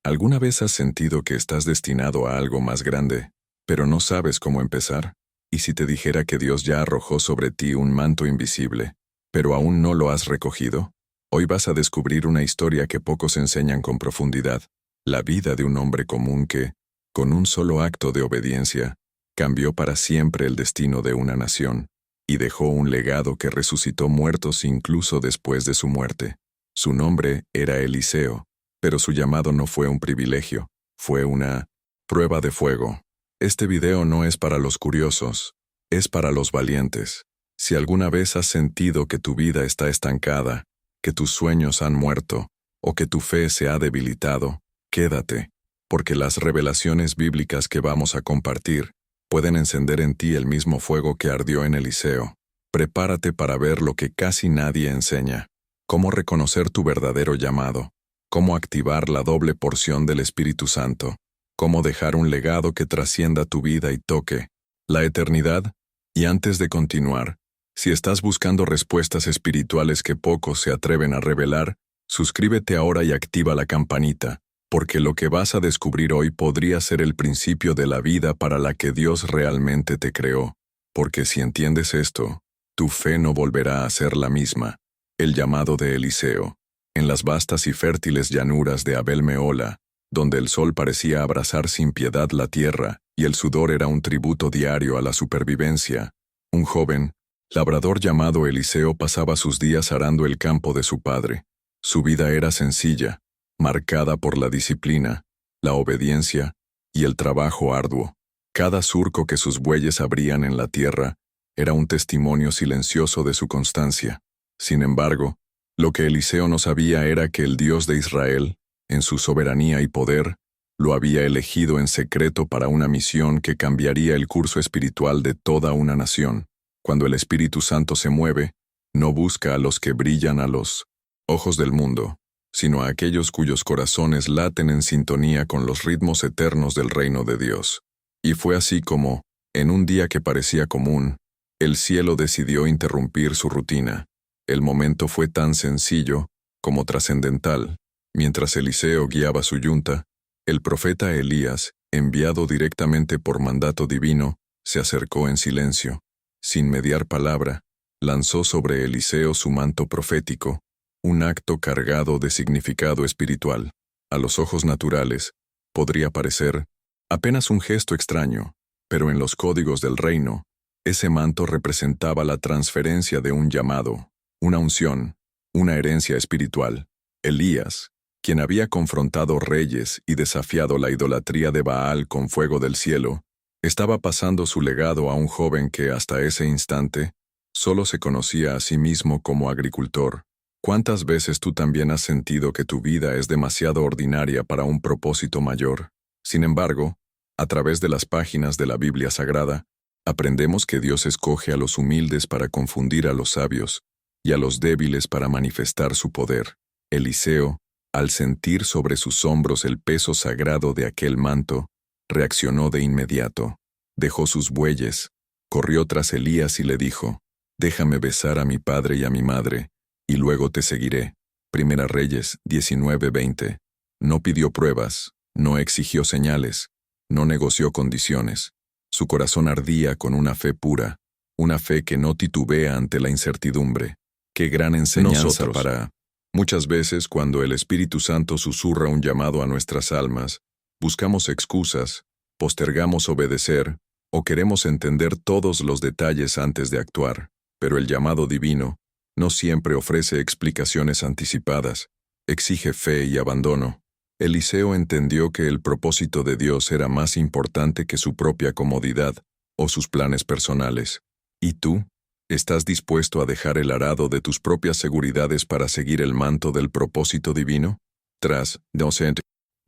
¿Alguna vez has sentido que estás destinado a algo más grande, pero no sabes cómo empezar? ¿Y si te dijera que Dios ya arrojó sobre ti un manto invisible, pero aún no lo has recogido? Hoy vas a descubrir una historia que pocos enseñan con profundidad, la vida de un hombre común que, con un solo acto de obediencia, cambió para siempre el destino de una nación, y dejó un legado que resucitó muertos incluso después de su muerte. Su nombre era Eliseo, pero su llamado no fue un privilegio, fue una prueba de fuego. Este video no es para los curiosos, es para los valientes. Si alguna vez has sentido que tu vida está estancada, que tus sueños han muerto, o que tu fe se ha debilitado, quédate, porque las revelaciones bíblicas que vamos a compartir pueden encender en ti el mismo fuego que ardió en Eliseo. Prepárate para ver lo que casi nadie enseña: cómo reconocer tu verdadero llamado, cómo activar la doble porción del Espíritu Santo, cómo dejar un legado que trascienda tu vida y toque la eternidad. Y antes de continuar, si estás buscando respuestas espirituales que pocos se atreven a revelar, suscríbete ahora y activa la campanita, porque lo que vas a descubrir hoy podría ser el principio de la vida para la que Dios realmente te creó. Porque si entiendes esto, tu fe no volverá a ser la misma. El llamado de Eliseo. En las vastas y fértiles llanuras de Abel Mehola, donde el sol parecía abrazar sin piedad la tierra y el sudor era un tributo diario a la supervivencia, un joven, labrador llamado Eliseo pasaba sus días arando el campo de su padre. Su vida era sencilla, marcada por la disciplina, la obediencia y el trabajo arduo. Cada surco que sus bueyes abrían en la tierra era un testimonio silencioso de su constancia. Sin embargo, lo que Eliseo no sabía era que el Dios de Israel, en su soberanía y poder, lo había elegido en secreto para una misión que cambiaría el curso espiritual de toda una nación. Cuando el Espíritu Santo se mueve, no busca a los que brillan a los ojos del mundo, sino a aquellos cuyos corazones laten en sintonía con los ritmos eternos del reino de Dios. Y fue así como, en un día que parecía común, el cielo decidió interrumpir su rutina. El momento fue tan sencillo como trascendental. Mientras Eliseo guiaba su yunta, el profeta Elías, enviado directamente por mandato divino, se acercó en silencio. Sin mediar palabra, lanzó sobre Eliseo su manto profético, un acto cargado de significado espiritual. A los ojos naturales, podría parecer apenas un gesto extraño, pero en los códigos del reino, ese manto representaba la transferencia de un llamado, una unción, una herencia espiritual. Elías, quien había confrontado reyes y desafiado la idolatría de Baal con fuego del cielo, estaba pasando su legado a un joven que hasta ese instante solo se conocía a sí mismo como agricultor. ¿Cuántas veces tú también has sentido que tu vida es demasiado ordinaria para un propósito mayor? Sin embargo, a través de las páginas de la Biblia Sagrada, aprendemos que Dios escoge a los humildes para confundir a los sabios y a los débiles para manifestar su poder. Eliseo, al sentir sobre sus hombros el peso sagrado de aquel manto, reaccionó de inmediato. Dejó sus bueyes, corrió tras Elías y le dijo: «Déjame besar a mi padre y a mi madre, y luego te seguiré». Primera Reyes 19:20. No pidió pruebas, no exigió señales, no negoció condiciones. Su corazón ardía con una fe pura, una fe que no titubea ante la incertidumbre. Qué gran enseñanza para... Muchas veces, cuando el Espíritu Santo susurra un llamado a nuestras almas, buscamos excusas, postergamos obedecer, o queremos entender todos los detalles antes de actuar. Pero el llamado divino no siempre ofrece explicaciones anticipadas, exige fe y abandono. Eliseo entendió que el propósito de Dios era más importante que su propia comodidad o sus planes personales. ¿Y tú? ¿Estás dispuesto a dejar el arado de tus propias seguridades para seguir el manto del propósito divino? Tras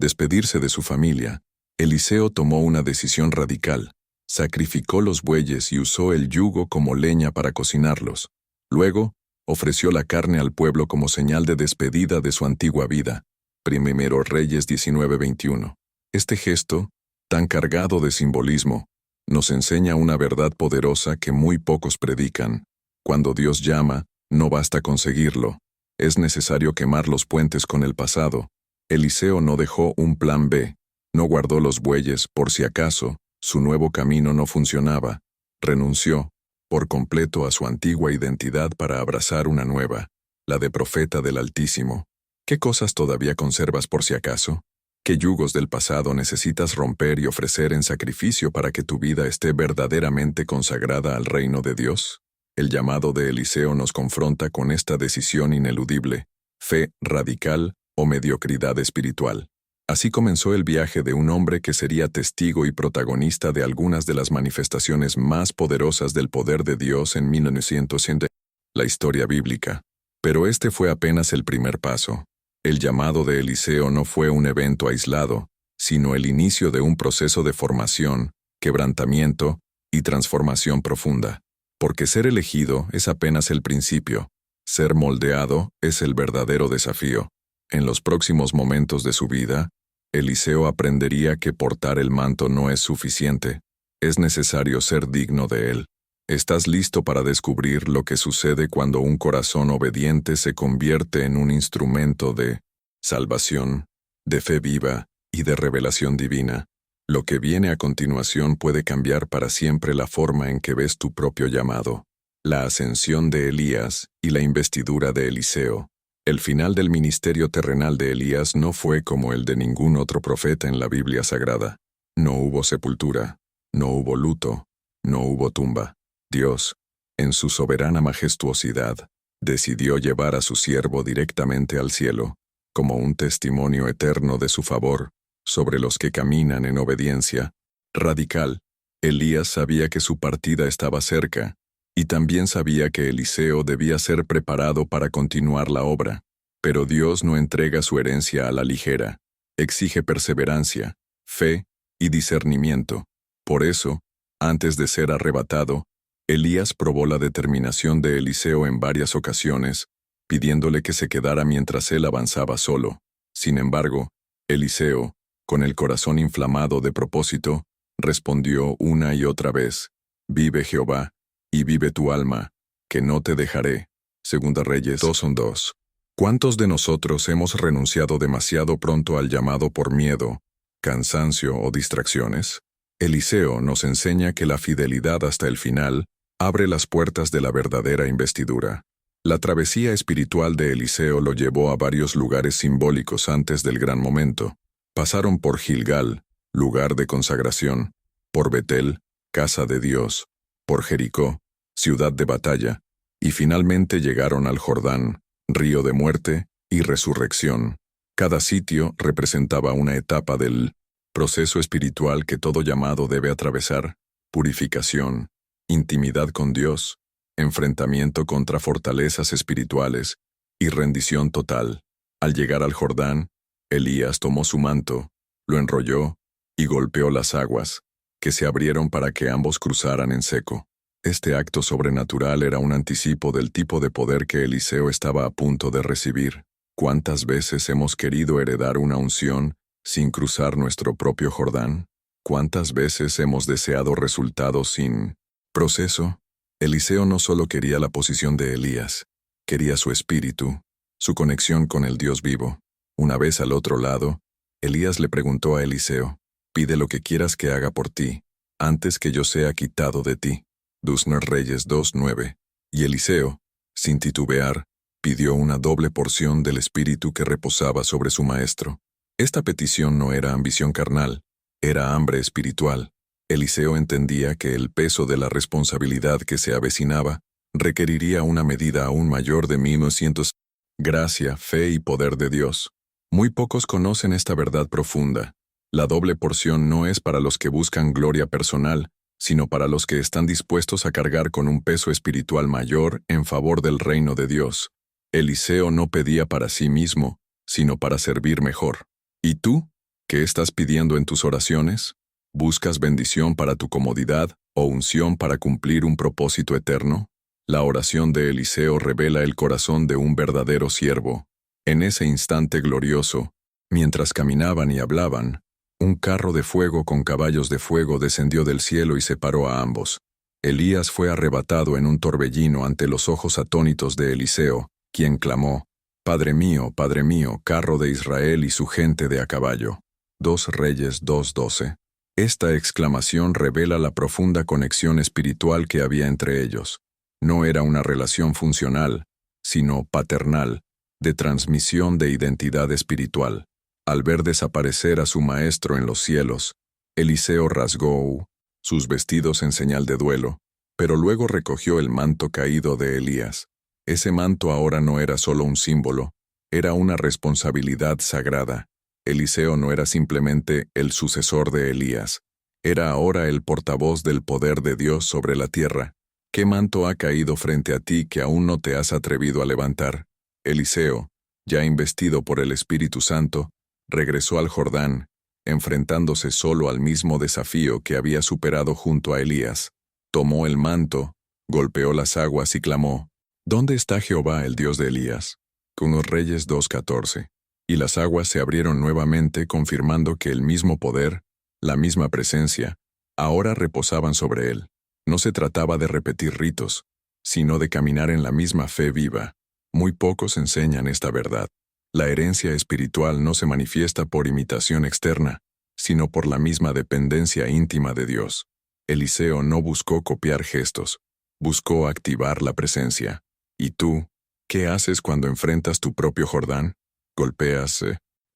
despedirse de su familia, Eliseo tomó una decisión radical. Sacrificó los bueyes y usó el yugo como leña para cocinarlos. Luego, ofreció la carne al pueblo como señal de despedida de su antigua vida. Primero Reyes 19:21. Este gesto, tan cargado de simbolismo, nos enseña una verdad poderosa que muy pocos predican. Cuando Dios llama, no basta conseguirlo. Es necesario quemar los puentes con el pasado. Eliseo no dejó un plan B, no guardó los bueyes por si acaso su nuevo camino no funcionaba. Renunció por completo a su antigua identidad para abrazar una nueva, la de profeta del Altísimo. ¿Qué cosas todavía conservas por si acaso? ¿Qué yugos del pasado necesitas romper y ofrecer en sacrificio para que tu vida esté verdaderamente consagrada al reino de Dios? El llamado de Eliseo nos confronta con esta decisión ineludible: fe radical o mediocridad espiritual. Así comenzó el viaje de un hombre que sería testigo y protagonista de algunas de las manifestaciones más poderosas del poder de Dios en 1900, la historia bíblica. Pero este fue apenas el primer paso. El llamado de Eliseo no fue un evento aislado, sino el inicio de un proceso de formación, quebrantamiento y transformación profunda. Porque ser elegido es apenas el principio, ser moldeado es el verdadero desafío. En los próximos momentos de su vida, Eliseo aprendería que portar el manto no es suficiente, es necesario ser digno de él. ¿Estás listo para descubrir lo que sucede cuando un corazón obediente se convierte en un instrumento de salvación, de fe viva y de revelación divina? Lo que viene a continuación puede cambiar para siempre la forma en que ves tu propio llamado. La ascensión de Elías y la investidura de Eliseo. El final del ministerio terrenal de Elías no fue como el de ningún otro profeta en la Biblia Sagrada. No hubo sepultura, no hubo luto, no hubo tumba. Dios, en su soberana majestuosidad, decidió llevar a su siervo directamente al cielo, como un testimonio eterno de su favor sobre los que caminan en obediencia radical. Elías sabía que su partida estaba cerca, y también sabía que Eliseo debía ser preparado para continuar la obra. Pero Dios no entrega su herencia a la ligera, exige perseverancia, fe y discernimiento. Por eso, antes de ser arrebatado, Elías probó la determinación de Eliseo en varias ocasiones, pidiéndole que se quedara mientras él avanzaba solo. Sin embargo, Eliseo, con el corazón inflamado de propósito, respondió una y otra vez: «Vive Jehová, y vive tu alma, que no te dejaré». Segunda Reyes 2:2. ¿Cuántos de nosotros hemos renunciado demasiado pronto al llamado por miedo, cansancio o distracciones? Eliseo nos enseña que la fidelidad hasta el final abre las puertas de la verdadera investidura. La travesía espiritual de Eliseo lo llevó a varios lugares simbólicos antes del gran momento. Pasaron por Gilgal, lugar de consagración, por Betel, casa de Dios, por Jericó, ciudad de batalla, y finalmente llegaron al Jordán, río de muerte y resurrección. Cada sitio representaba una etapa del proceso espiritual que todo llamado debe atravesar: purificación, intimidad con Dios, enfrentamiento contra fortalezas espirituales y rendición total. Al llegar al Jordán, Elías tomó su manto, lo enrolló y golpeó las aguas, que se abrieron para que ambos cruzaran en seco. Este acto sobrenatural era un anticipo del tipo de poder que Eliseo estaba a punto de recibir. ¿Cuántas veces hemos querido heredar una unción sin cruzar nuestro propio Jordán? ¿Cuántas veces hemos deseado resultados sin proceso? Eliseo no solo quería la posición de Elías, quería su espíritu, su conexión con el Dios vivo. Una vez al otro lado, Elías le preguntó a Eliseo: «Pide lo que quieras que haga por ti, antes que yo sea quitado de ti». Segunda Reyes 2:9. Y Eliseo, sin titubear, pidió una doble porción del espíritu que reposaba sobre su maestro. Esta petición no era ambición carnal, era hambre espiritual. Eliseo entendía que el peso de la responsabilidad que se avecinaba requeriría una medida aún mayor de 1900. Gracia, fe y poder de Dios. Muy pocos conocen esta verdad profunda. La doble porción no es para los que buscan gloria personal, sino para los que están dispuestos a cargar con un peso espiritual mayor en favor del reino de Dios. Eliseo no pedía para sí mismo, sino para servir mejor. ¿Y tú? ¿Qué estás pidiendo en tus oraciones? ¿Buscas bendición para tu comodidad o unción para cumplir un propósito eterno? La oración de Eliseo revela el corazón de un verdadero siervo. En ese instante glorioso, mientras caminaban y hablaban, un carro de fuego con caballos de fuego descendió del cielo y separó a ambos. Elías fue arrebatado en un torbellino ante los ojos atónitos de Eliseo, quien clamó: Padre mío, carro de Israel y su gente de a caballo. 2 Reyes 2:12. Esta exclamación revela la profunda conexión espiritual que había entre ellos. No era una relación funcional, sino paternal, de transmisión de identidad espiritual. Al ver desaparecer a su maestro en los cielos, Eliseo rasgó sus vestidos en señal de duelo, pero luego recogió el manto caído de Elías. Ese manto ahora no era solo un símbolo, era una responsabilidad sagrada. Eliseo no era simplemente el sucesor de Elías, era ahora el portavoz del poder de Dios sobre la tierra. ¿Qué manto ha caído frente a ti que aún no te has atrevido a levantar? Eliseo, ya investido por el Espíritu Santo, regresó al Jordán, enfrentándose solo al mismo desafío que había superado junto a Elías. Tomó el manto, golpeó las aguas y clamó: ¿Dónde está Jehová, el Dios de Elías? 1 Reyes 2:14. Y las aguas se abrieron nuevamente, confirmando que el mismo poder, la misma presencia, ahora reposaban sobre él. No se trataba de repetir ritos, sino de caminar en la misma fe viva. Muy pocos enseñan esta verdad. La herencia espiritual no se manifiesta por imitación externa, sino por la misma dependencia íntima de Dios. Eliseo no buscó copiar gestos, buscó activar la presencia. ¿Y tú, qué haces cuando enfrentas tu propio Jordán? ¿Golpeas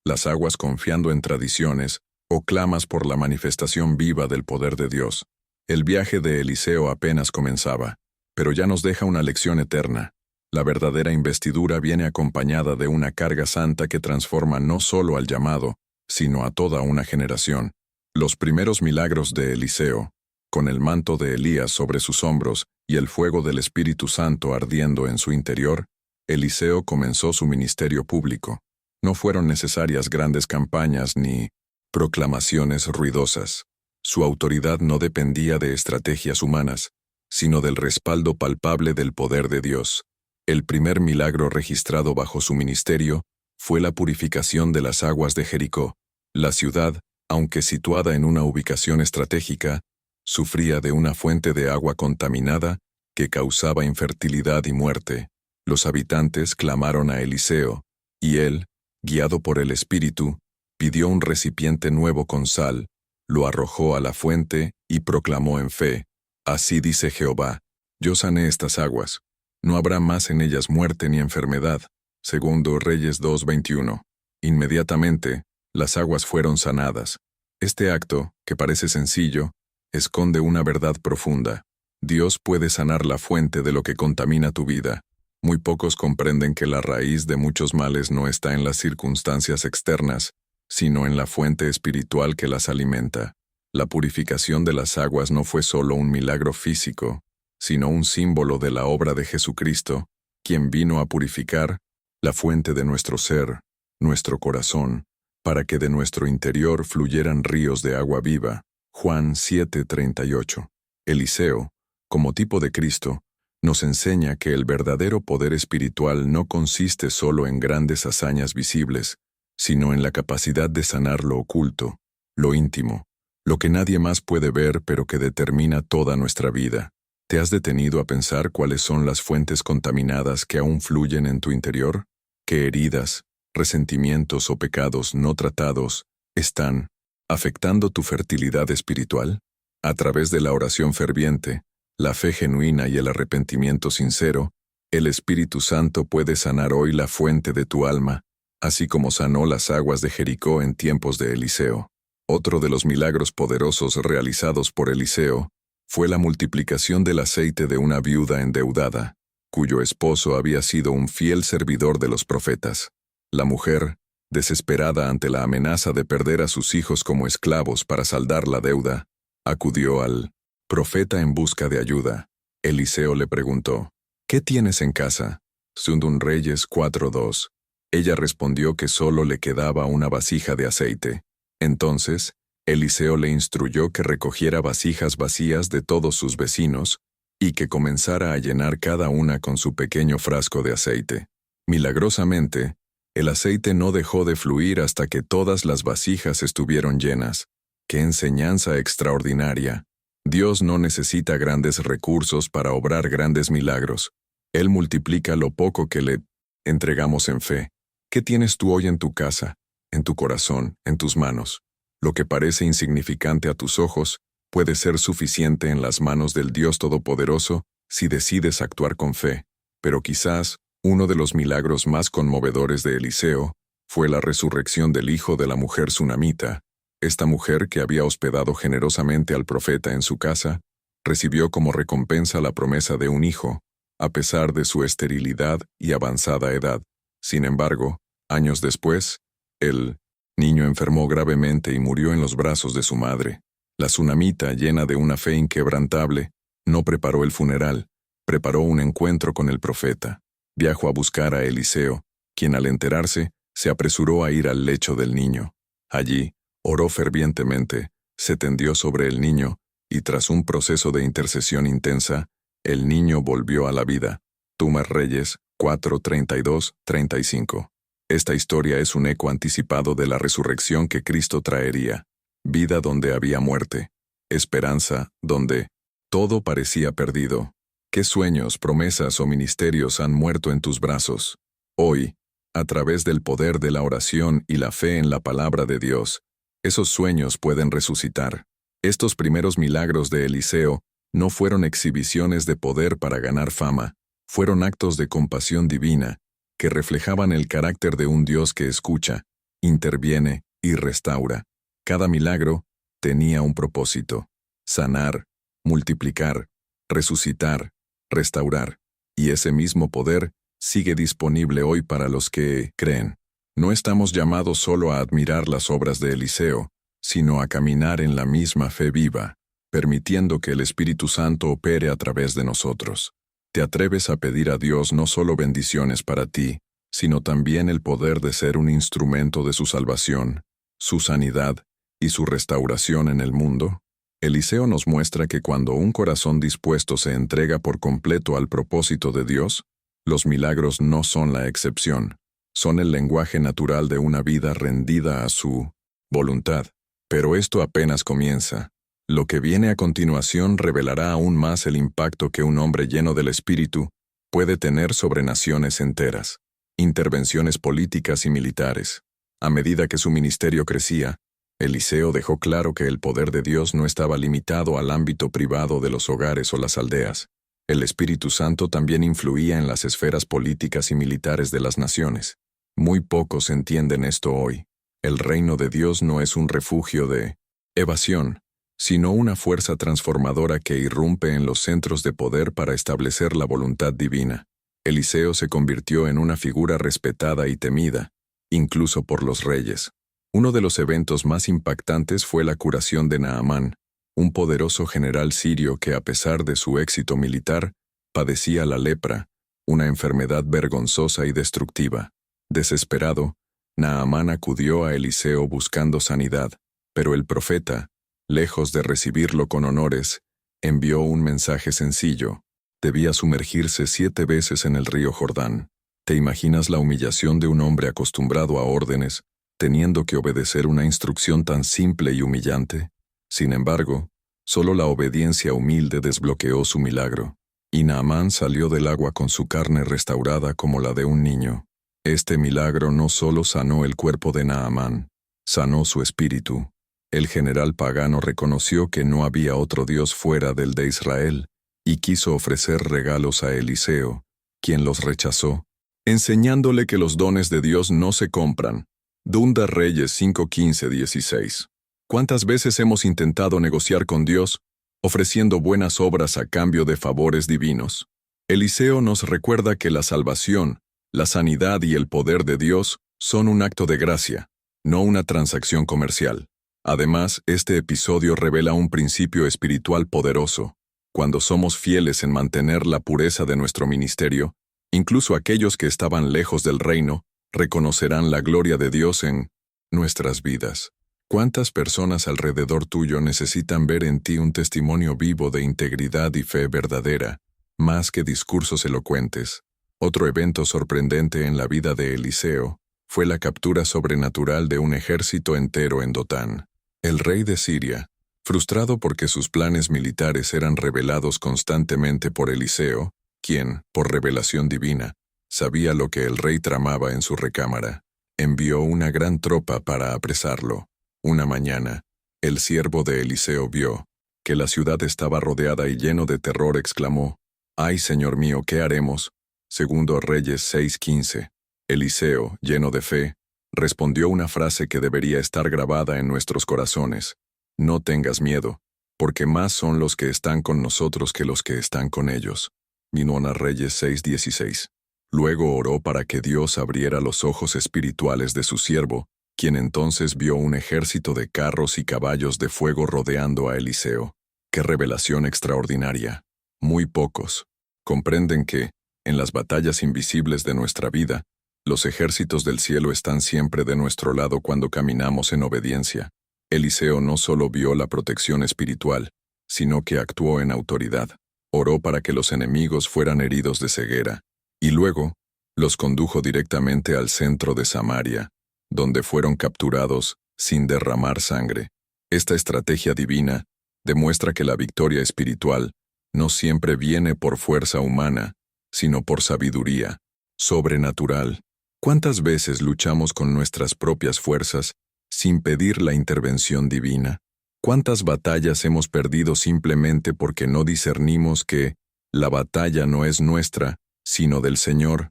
las aguas confiando en tradiciones o clamas por la manifestación viva del poder de Dios? El viaje de Eliseo apenas comenzaba, pero ya nos deja una lección eterna. La verdadera investidura viene acompañada de una carga santa que transforma no solo al llamado, sino a toda una generación. Los primeros milagros de Eliseo, con el manto de Elías sobre sus hombros y el fuego del Espíritu Santo ardiendo en su interior, Eliseo comenzó su ministerio público. No fueron necesarias grandes campañas ni proclamaciones ruidosas. Su autoridad no dependía de estrategias humanas, sino del respaldo palpable del poder de Dios. El primer milagro registrado bajo su ministerio fue la purificación de las aguas de Jericó. La ciudad, aunque situada en una ubicación estratégica, sufría de una fuente de agua contaminada que causaba infertilidad y muerte. Los habitantes clamaron a Eliseo, y él, guiado por el Espíritu, pidió un recipiente nuevo con sal, lo arrojó a la fuente y proclamó en fe: Así dice Jehová, yo sané estas aguas. No habrá más en ellas muerte ni enfermedad. 2 Reyes 2:21. Inmediatamente, las aguas fueron sanadas. Este acto, que parece sencillo, esconde una verdad profunda. Dios puede sanar la fuente de lo que contamina tu vida. Muy pocos comprenden que la raíz de muchos males no está en las circunstancias externas, sino en la fuente espiritual que las alimenta. La purificación de las aguas no fue solo un milagro físico, sino un símbolo de la obra de Jesucristo, quien vino a purificar la fuente de nuestro ser, nuestro corazón, para que de nuestro interior fluyeran ríos de agua viva. Juan 7:38. Eliseo, como tipo de Cristo, nos enseña que el verdadero poder espiritual no consiste solo en grandes hazañas visibles, sino en la capacidad de sanar lo oculto, lo íntimo, lo que nadie más puede ver pero que determina toda nuestra vida. ¿Te has detenido a pensar cuáles son las fuentes contaminadas que aún fluyen en tu interior? ¿Qué heridas, resentimientos o pecados no tratados están afectando tu fertilidad espiritual? A través de la oración ferviente, la fe genuina y el arrepentimiento sincero, el Espíritu Santo puede sanar hoy la fuente de tu alma, así como sanó las aguas de Jericó en tiempos de Eliseo. Otro de los milagros poderosos realizados por Eliseo fue la multiplicación del aceite de una viuda endeudada, cuyo esposo había sido un fiel servidor de los profetas. La mujer, desesperada ante la amenaza de perder a sus hijos como esclavos para saldar la deuda, acudió al profeta en busca de ayuda. Eliseo le preguntó: ¿Qué tienes en casa? 2 Reyes 4:2. Ella respondió que solo le quedaba una vasija de aceite. Entonces, Eliseo le instruyó que recogiera vasijas vacías de todos sus vecinos y que comenzara a llenar cada una con su pequeño frasco de aceite. Milagrosamente, el aceite no dejó de fluir hasta que todas las vasijas estuvieron llenas. ¡Qué enseñanza extraordinaria! Dios no necesita grandes recursos para obrar grandes milagros. Él multiplica lo poco que le entregamos en fe. ¿Qué tienes tú hoy en tu casa, en tu corazón, en tus manos? Lo que parece insignificante a tus ojos puede ser suficiente en las manos del Dios Todopoderoso si decides actuar con fe. Pero quizás uno de los milagros más conmovedores de Eliseo fue la resurrección del hijo de la mujer sunamita. Esta mujer, que había hospedado generosamente al profeta en su casa, recibió como recompensa la promesa de un hijo, a pesar de su esterilidad y avanzada edad. Sin embargo, años después, el niño enfermó gravemente y murió en los brazos de su madre. La sunamita, llena de una fe inquebrantable, no preparó el funeral, preparó un encuentro con el profeta. Viajó a buscar a Eliseo, quien al enterarse, se apresuró a ir al lecho del niño. Allí, oró fervientemente, se tendió sobre el niño, y tras un proceso de intercesión intensa, el niño volvió a la vida. Tumas Reyes 4:32-35. Esta historia es un eco anticipado de la resurrección que Cristo traería. Vida donde había muerte. Esperanza donde todo parecía perdido. ¿Qué sueños, promesas o ministerios han muerto en tus brazos? Hoy, a través del poder de la oración y la fe en la palabra de Dios, esos sueños pueden resucitar. Estos primeros milagros de Eliseo no fueron exhibiciones de poder para ganar fama, fueron actos de compasión divina, que reflejaban el carácter de un Dios que escucha, interviene y restaura. Cada milagro tenía un propósito: sanar, multiplicar, resucitar, restaurar. Y ese mismo poder sigue disponible hoy para los que creen. No estamos llamados solo a admirar las obras de Eliseo, sino a caminar en la misma fe viva, permitiendo que el Espíritu Santo opere a través de nosotros. ¿Te atreves a pedir a Dios no solo bendiciones para ti, sino también el poder de ser un instrumento de su salvación, su sanidad y su restauración en el mundo? Eliseo nos muestra que cuando un corazón dispuesto se entrega por completo al propósito de Dios, los milagros no son la excepción, son el lenguaje natural de una vida rendida a su voluntad. Pero esto apenas comienza. Lo que viene a continuación revelará aún más el impacto que un hombre lleno del Espíritu puede tener sobre naciones enteras. Intervenciones políticas y militares. A medida que su ministerio crecía, Eliseo dejó claro que el poder de Dios no estaba limitado al ámbito privado de los hogares o las aldeas. El Espíritu Santo también influía en las esferas políticas y militares de las naciones. Muy pocos entienden esto hoy. El reino de Dios no es un refugio de evasión, sino una fuerza transformadora que irrumpe en los centros de poder para establecer la voluntad divina. Eliseo se convirtió en una figura respetada y temida, incluso por los reyes. Uno de los eventos más impactantes fue la curación de Naamán, un poderoso general sirio que, a pesar de su éxito militar, padecía la lepra, una enfermedad vergonzosa y destructiva. Desesperado, Naamán acudió a Eliseo buscando sanidad, pero el profeta, lejos de recibirlo con honores, envió un mensaje sencillo: debía sumergirse 7 veces en el río Jordán. ¿Te imaginas la humillación de un hombre acostumbrado a órdenes, teniendo que obedecer una instrucción tan simple y humillante? Sin embargo, solo la obediencia humilde desbloqueó su milagro, y Naamán salió del agua con su carne restaurada como la de un niño. Este milagro no solo sanó el cuerpo de Naamán, sanó su espíritu. El general pagano reconoció que no había otro Dios fuera del de Israel, y quiso ofrecer regalos a Eliseo, quien los rechazó, enseñándole que los dones de Dios no se compran. Segunda Reyes 5:15-16. ¿Cuántas veces hemos intentado negociar con Dios, ofreciendo buenas obras a cambio de favores divinos? Eliseo nos recuerda que la salvación, la sanidad y el poder de Dios son un acto de gracia, no una transacción comercial. Además, este episodio revela un principio espiritual poderoso. Cuando somos fieles en mantener la pureza de nuestro ministerio, incluso aquellos que estaban lejos del reino reconocerán la gloria de Dios en nuestras vidas. ¿Cuántas personas alrededor tuyo necesitan ver en ti un testimonio vivo de integridad y fe verdadera, más que discursos elocuentes? Otro evento sorprendente en la vida de Eliseo fue la captura sobrenatural de un ejército entero en Dotán. El rey de Siria, frustrado porque sus planes militares eran revelados constantemente por Eliseo, quien, por revelación divina, Sabía lo que el rey tramaba en su recámara. Envió una gran tropa para apresarlo. Una mañana, el siervo de Eliseo vio que la ciudad estaba rodeada y lleno de terror, exclamó: «Ay, señor mío, ¿qué haremos?». Segundo Reyes 6:15. Eliseo, lleno de fe, respondió una frase que debería estar grabada en nuestros corazones: «No tengas miedo, porque más son los que están con nosotros que los que están con ellos». Segunda Reyes 6:16. Luego oró para que Dios abriera los ojos espirituales de su siervo, quien entonces vio un ejército de carros y caballos de fuego rodeando a Eliseo. ¡Qué revelación extraordinaria! Muy pocos comprenden que, en las batallas invisibles de nuestra vida, los ejércitos del cielo están siempre de nuestro lado cuando caminamos en obediencia. Eliseo no solo vio la protección espiritual, sino que actuó en autoridad. Oró para que los enemigos fueran heridos de ceguera, y luego los condujo directamente al centro de Samaria, donde fueron capturados sin derramar sangre. Esta estrategia divina demuestra que la victoria espiritual no siempre viene por fuerza humana, sino por sabiduría sobrenatural. ¿Cuántas veces luchamos con nuestras propias fuerzas sin pedir la intervención divina? ¿Cuántas batallas hemos perdido simplemente porque no discernimos que la batalla no es nuestra, sino del Señor?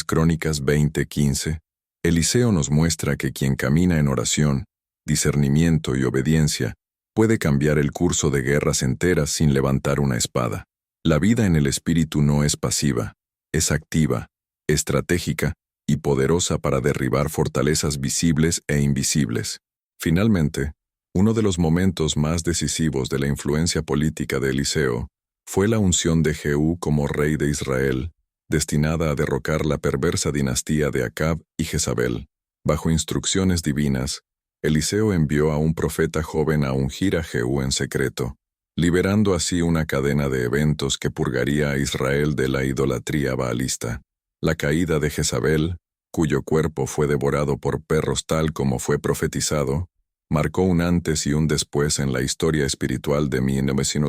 Crónicas 20:15. Eliseo nos muestra que quien camina en oración, discernimiento y obediencia puede cambiar el curso de guerras enteras sin levantar una espada. La vida en el Espíritu no es pasiva, es activa, estratégica y poderosa para derribar fortalezas visibles e invisibles. Finalmente, uno de los momentos más decisivos de la influencia política de Eliseo fue la unción de Jehú como rey de Israel, destinada a derrocar la perversa dinastía de Acab y Jezabel. Bajo instrucciones divinas, Eliseo envió a un profeta joven a ungir a Jehú en secreto, liberando así una cadena de eventos que purgaría a Israel de la idolatría baalista. La caída de Jezabel, cuyo cuerpo fue devorado por perros tal como fue profetizado, marcó un antes y un después en la historia espiritual de mi vecino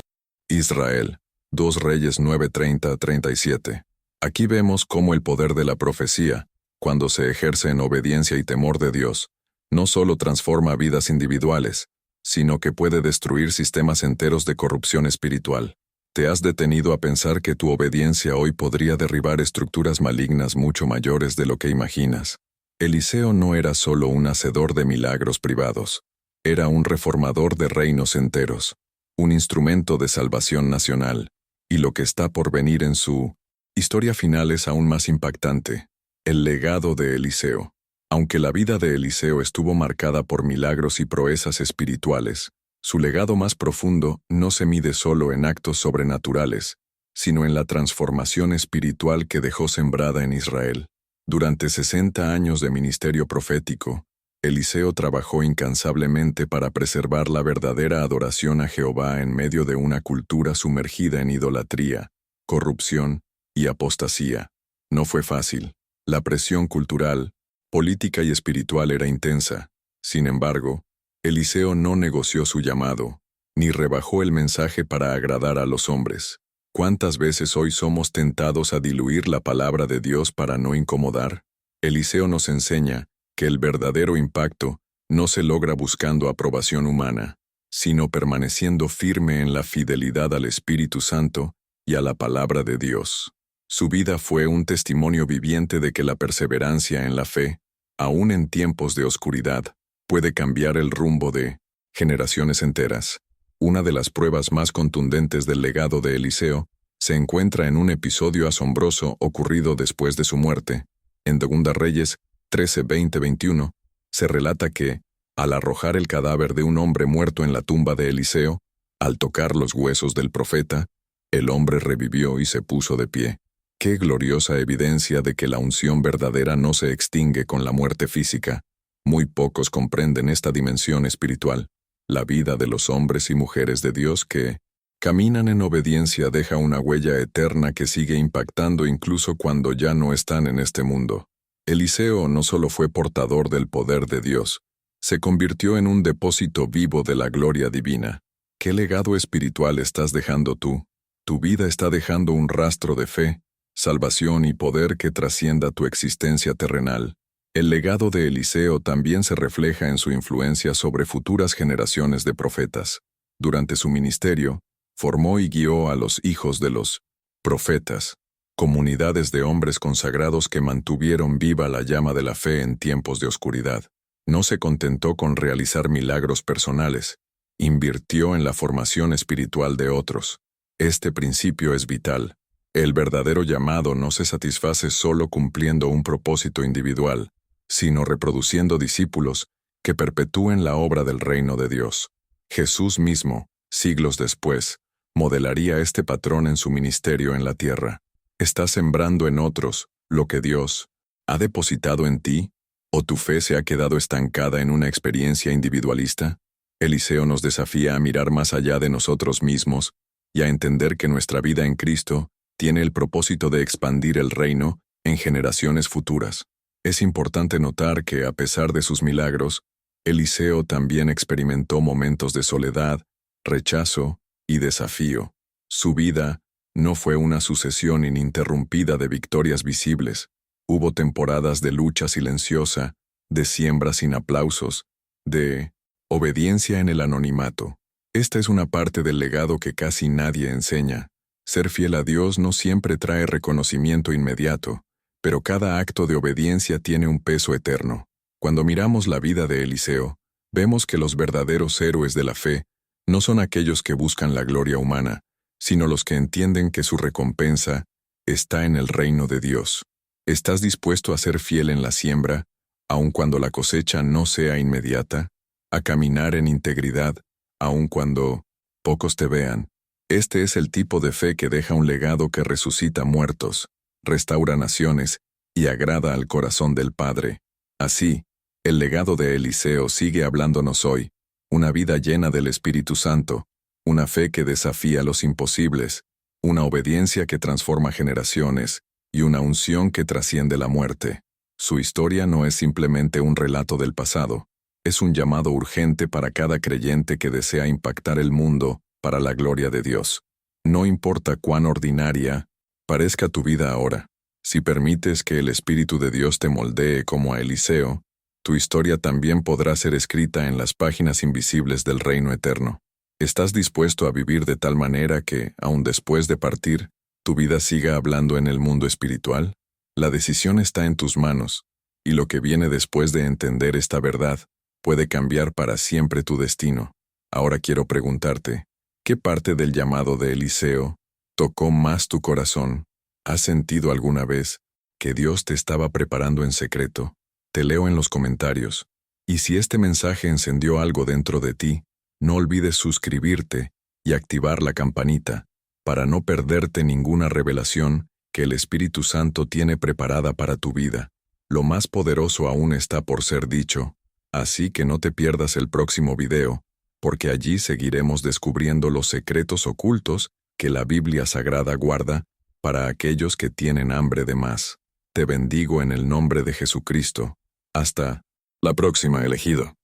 Israel. 2 Reyes 9:30-37. Aquí vemos cómo el poder de la profecía, cuando se ejerce en obediencia y temor de Dios, no solo transforma vidas individuales, sino que puede destruir sistemas enteros de corrupción espiritual. ¿Te has detenido a pensar que tu obediencia hoy podría derribar estructuras malignas mucho mayores de lo que imaginas? Eliseo no era solo un hacedor de milagros privados, era un reformador de reinos enteros, un instrumento de salvación nacional, y lo que está por venir en su historia final es aún más impactante: el legado de Eliseo. Aunque la vida de Eliseo estuvo marcada por milagros y proezas espirituales, su legado más profundo no se mide solo en actos sobrenaturales, sino en la transformación espiritual que dejó sembrada en Israel. Durante 60 años de ministerio profético, Eliseo trabajó incansablemente para preservar la verdadera adoración a Jehová en medio de una cultura sumergida en idolatría, corrupción y apostasía. No fue fácil. La presión cultural, política y espiritual era intensa. Sin embargo, Eliseo no negoció su llamado, ni rebajó el mensaje para agradar a los hombres. ¿Cuántas veces hoy somos tentados a diluir la palabra de Dios para no incomodar? Eliseo nos enseña que el verdadero impacto no se logra buscando aprobación humana, sino permaneciendo firme en la fidelidad al Espíritu Santo y a la palabra de Dios. Su vida fue un testimonio viviente de que la perseverancia en la fe, aún en tiempos de oscuridad, puede cambiar el rumbo de generaciones enteras. Una de las pruebas más contundentes del legado de Eliseo se encuentra en un episodio asombroso ocurrido después de su muerte. En 2 Reyes 13:20-21, se relata que, al arrojar el cadáver de un hombre muerto en la tumba de Eliseo, al tocar los huesos del profeta, el hombre revivió y se puso de pie. Qué gloriosa evidencia de que la unción verdadera no se extingue con la muerte física. Muy pocos comprenden esta dimensión espiritual. La vida de los hombres y mujeres de Dios que caminan en obediencia deja una huella eterna que sigue impactando incluso cuando ya no están en este mundo. Eliseo no solo fue portador del poder de Dios, se convirtió en un depósito vivo de la gloria divina. ¿Qué legado espiritual estás dejando tú? Tu vida está dejando un rastro de fe, salvación y poder que trascienda tu existencia terrenal. El legado de Eliseo también se refleja en su influencia sobre futuras generaciones de profetas. Durante su ministerio, formó y guió a los hijos de los profetas, comunidades de hombres consagrados que mantuvieron viva la llama de la fe en tiempos de oscuridad. No se contentó con realizar milagros personales, invirtió en la formación espiritual de otros. Este principio es vital. El verdadero llamado no se satisface solo cumpliendo un propósito individual, sino reproduciendo discípulos que perpetúen la obra del reino de Dios. Jesús mismo, siglos después, modelaría este patrón en su ministerio en la tierra. ¿Estás sembrando en otros lo que Dios ha depositado en ti? ¿O tu fe se ha quedado estancada en una experiencia individualista? Eliseo nos desafía a mirar más allá de nosotros mismos y a entender que nuestra vida en Cristo tiene el propósito de expandir el reino en generaciones futuras. Es importante notar que, a pesar de sus milagros, Eliseo también experimentó momentos de soledad, rechazo y desafío. Su vida no fue una sucesión ininterrumpida de victorias visibles. Hubo temporadas de lucha silenciosa, de siembra sin aplausos, de obediencia en el anonimato. Esta es una parte del legado que casi nadie enseña. Ser fiel a Dios no siempre trae reconocimiento inmediato, pero cada acto de obediencia tiene un peso eterno. Cuando miramos la vida de Eliseo, vemos que los verdaderos héroes de la fe no son aquellos que buscan la gloria humana, sino los que entienden que su recompensa está en el reino de Dios. ¿Estás dispuesto a ser fiel en la siembra, aun cuando la cosecha no sea inmediata? ¿A caminar en integridad, aun cuando pocos te vean? Este es el tipo de fe que deja un legado que resucita muertos, restaura naciones y agrada al corazón del Padre. Así, el legado de Eliseo sigue hablándonos hoy, una vida llena del Espíritu Santo, una fe que desafía los imposibles, una obediencia que transforma generaciones y una unción que trasciende la muerte. Su historia no es simplemente un relato del pasado, es un llamado urgente para cada creyente que desea impactar el mundo para la gloria de Dios. No importa cuán ordinaria parezca tu vida ahora, si permites que el Espíritu de Dios te moldee como a Eliseo, tu historia también podrá ser escrita en las páginas invisibles del reino eterno. ¿Estás dispuesto a vivir de tal manera que, aun después de partir, tu vida siga hablando en el mundo espiritual? La decisión está en tus manos, y lo que viene después de entender esta verdad puede cambiar para siempre tu destino. Ahora quiero preguntarte, ¿qué parte del llamado de Eliseo tocó más tu corazón? ¿Has sentido alguna vez que Dios te estaba preparando en secreto? Te leo en los comentarios. Y si este mensaje encendió algo dentro de ti, no olvides suscribirte y activar la campanita para no perderte ninguna revelación que el Espíritu Santo tiene preparada para tu vida. Lo más poderoso aún está por ser dicho, así que no te pierdas el próximo video, porque allí seguiremos descubriendo los secretos ocultos que la Biblia Sagrada guarda para aquellos que tienen hambre de más. Te bendigo en el nombre de Jesucristo. Hasta la próxima, elegido.